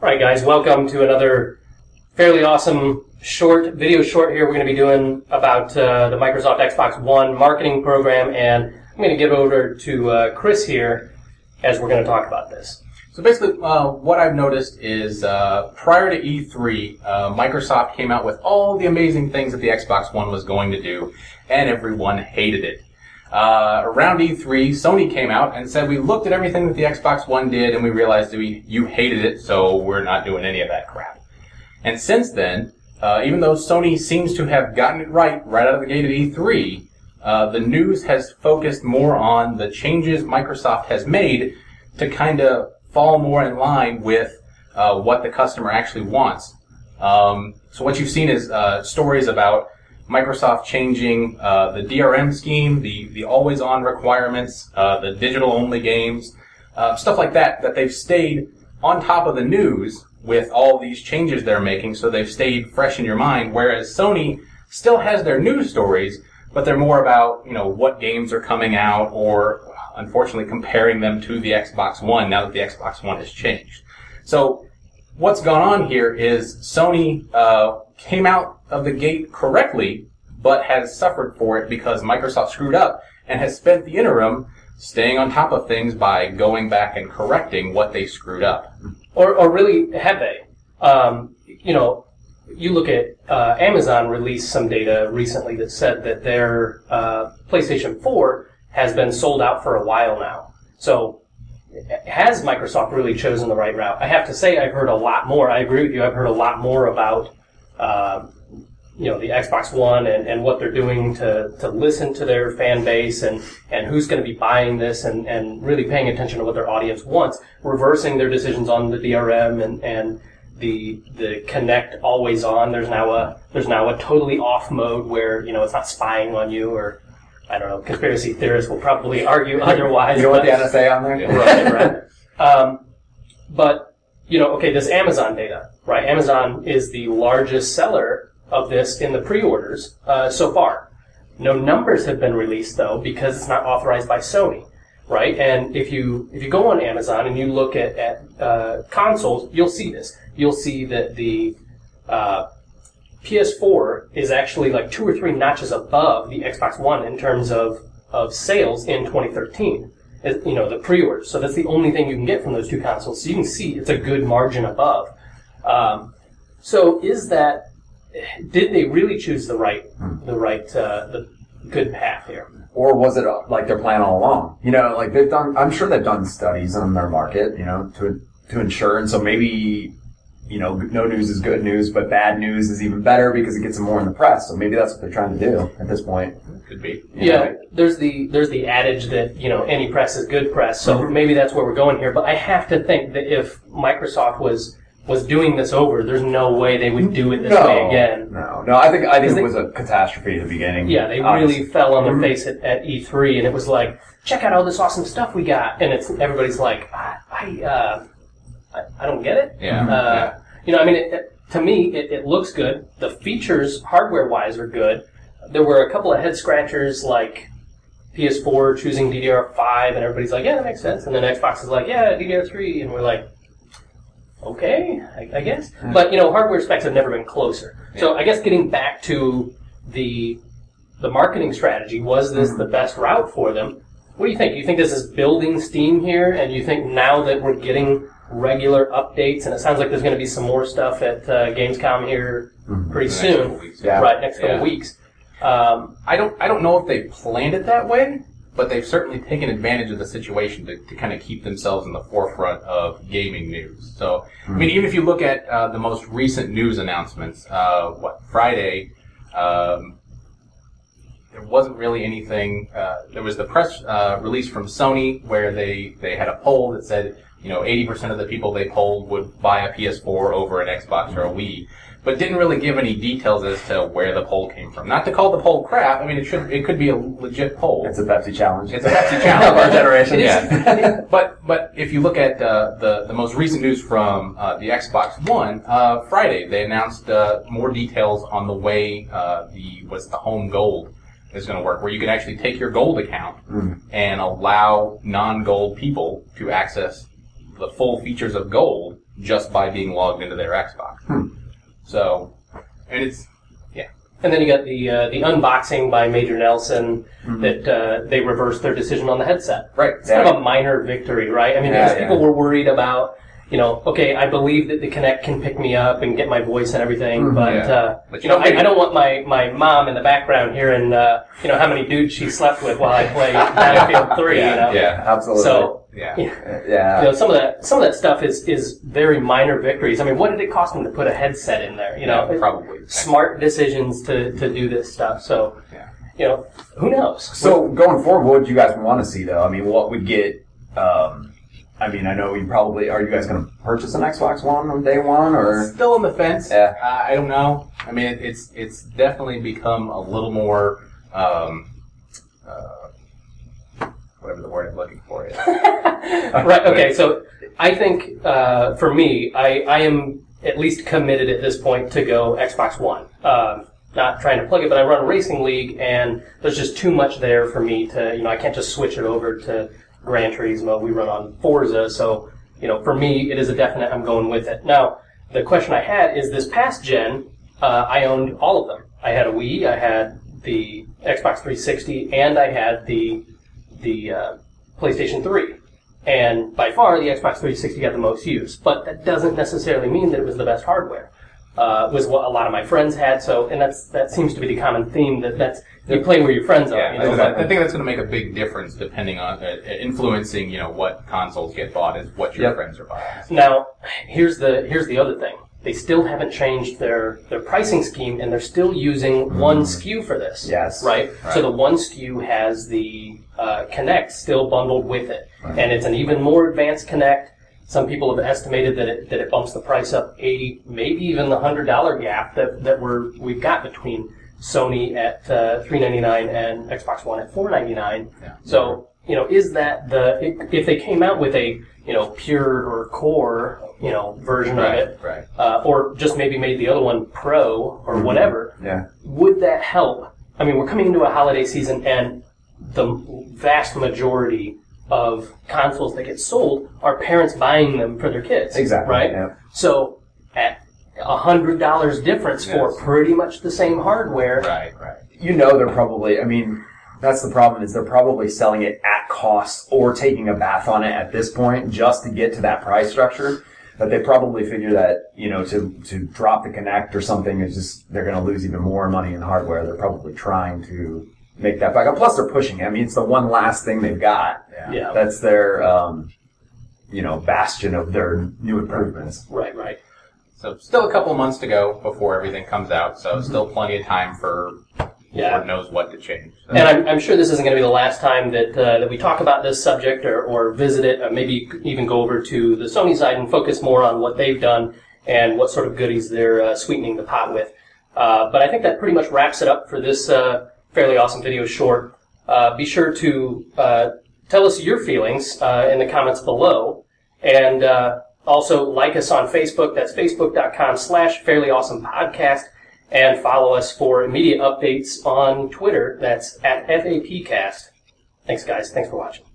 All right, guys, welcome to another fairly awesome video short here we're going to be doing about the Microsoft Xbox One marketing program, and I'm going to give it over to Chris here as we're going to talk about this. So basically, what I've noticed is prior to E3, Microsoft came out with all the amazing things that the Xbox One was going to do, and everyone hated it. Around E3, Sony came out and said, we looked at everything that the Xbox One did and we realized that you hated it, so we're not doing any of that crap. And since then, even though Sony seems to have gotten it right out of the gate at E3, the news has focused more on the changes Microsoft has made to kind of fall more in line with what the customer actually wants. So what you've seen is stories about Microsoft changing the DRM scheme, the always-on requirements, the digital-only games, stuff like that they've stayed on top of the news with all these changes they're making, so they've stayed fresh in your mind, whereas Sony still has their news stories, but they're more about, what games are coming out, or unfortunately comparing them to the Xbox One now that the Xbox One has changed. So what's gone on here is Sony came out of the gate correctly, but has suffered for it because Microsoft screwed up and has spent the interim staying on top of things by going back and correcting what they screwed up. Or really, have they? You look at Amazon released some data recently that said that their PlayStation 4 has been sold out for a while now. So has Microsoft really chosen the right route? I have to say I've heard a lot more. I agree with you. I've heard a lot more about the Xbox One and what they're doing to listen to their fan base and who's going to be buying this and really paying attention to what their audience wants, reversing their decisions on the DRM and the Kinect always on. There's now a totally off mode where it's not spying on you, or I don't know, conspiracy theorists will probably argue otherwise. You don't want the NSA on there? Yeah. Right. But this Amazon data, right? Amazon is the largest seller of this in the pre-orders so far. No numbers have been released, though, because it's not authorized by Sony, right? And if you go on Amazon and you look at consoles, you'll see this. You'll see that the PS4 is actually like 2 or 3 notches above the Xbox One in terms of sales in 2013. The pre-orders. So that's the only thing you can get from those two consoles. So you can see it's a good margin above. So did they really choose the good path here? Or was it like their plan all along? I'm sure they've done studies on their market, to ensure, and so maybe, no news is good news, but bad news is even better because it gets them more in the press. So maybe that's what they're trying to do at this point. Could be. Yeah, there's the adage that, any press is good press, so maybe that's where we're going here. But I have to think that if Microsoft was doing this over, there's no way they would do it this way again. No. I think it was a catastrophe at the beginning. Yeah, they really fell on their face at E3, and it was like, check out all this awesome stuff we got, and everybody's like, I don't get it. Yeah. To me, it looks good. The features, hardware-wise, are good. There were a couple of head-scratchers, like PS4 choosing DDR5, and everybody's like, yeah, that makes sense. And then Xbox is like, yeah, DDR3, and we're like, okay, I guess. But, hardware specs have never been closer. Yeah. So I guess getting back to the marketing strategy, was this the best route for them? What do you think? Do you think this is building steam here, and you think now that we're getting regular updates, and it sounds like there's going to be some more stuff at Gamescom here pretty soon, next couple weeks. I don't know if they planned it that way, but they've certainly taken advantage of the situation to kind of keep themselves in the forefront of gaming news. So, even if you look at the most recent news announcements, Friday, there wasn't really anything. There was the press release from Sony where they had a poll that said, 80% of the people they polled would buy a PS4 over an Xbox or a Wii, but didn't really give any details as to where the poll came from. Not to call the poll crap. It could be a legit poll. It's a Pepsi challenge. It's a Pepsi challenge. Our generation. Yeah. But if you look at the most recent news from the Xbox One, Friday they announced more details on the way the home gold is going to work, where you can actually take your gold account and allow non-gold people to access the full features of gold just by being logged into their Xbox. So, and it's, And then you got the unboxing by Major Nelson that they reversed their decision on the headset. Right. It's kind of a minor victory, right? I mean, because people were worried about, okay, I believe that the Kinect can pick me up and get my voice and everything, but I don't want my mom in the background hearing, how many dudes she slept with while I play Battlefield 3. Yeah, absolutely. So. Yeah. Some of that stuff is very minor victories. I mean, what did it cost them to put a headset in there? Probably smart decisions to do this stuff. So, who knows? So going forward, what would you guys want to see though? I mean, what would get? I know you probably are. You guys going to purchase an Xbox One on day one, or still on the fence? Yeah. I don't know. I mean, it's definitely become a little more. Whatever the word I'm looking for is. Right, okay, so I think, for me, I am at least committed at this point to go Xbox One. Not trying to plug it, but I run a racing league, and there's just too much there for me to, I can't just switch it over to Gran Turismo. We run on Forza, so, for me, it is a definite I'm going with it. Now, the question I had is this past gen, I owned all of them. I had a Wii, I had the Xbox 360, and I had the PlayStation 3. And by far, the Xbox 360 got the most use. But that doesn't necessarily mean that it was the best hardware. Was what a lot of my friends had. So, and that seems to be the common theme, that's you play where your friends are. I think that's going to make a big difference depending on, influencing, what consoles get bought is what your friends are buying. Now, here's the other thing. They still haven't changed their pricing scheme, and they're still using one SKU for this. Yes. Right? So the one SKU has the Kinect still bundled with it. Right. And it's an even more advanced Kinect. Some people have estimated that it bumps the price up maybe even the $100 gap that we've got between Sony at $399 and Xbox One at $499. Yeah. So, is that if they came out with a pure or core, version of it, or just maybe made the other one pro or whatever, would that help? I mean, we're coming into a holiday season, and the vast majority of consoles that get sold are parents buying them for their kids. Exactly. Right? Yeah. So at $100 difference for pretty much the same hardware. Right. They're probably, that's the problem, is they're probably selling it at cost or taking a bath on it at this point just to get to that price structure. But they probably figure that, to drop the Kinect or something is just, they're going to lose even more money in hardware. They're probably trying to make that back up. Plus they're pushing it. It's the one last thing they've got. Yeah. That's their, bastion of their new improvements. Right. So still a couple months to go before everything comes out. So still plenty of time for Lord knows what to change. So. And I'm sure this isn't going to be the last time that we talk about this subject or visit it. Maybe even go over to the Sony side and focus more on what they've done and what sort of goodies they're sweetening the pot with. But I think that pretty much wraps it up for this fairly awesome video short. Be sure to tell us your feelings in the comments below. And also like us on Facebook. That's facebook.com/fairlyawesomepodcast. And follow us for immediate updates on Twitter. That's at FAPcast. Thanks, guys. Thanks for watching.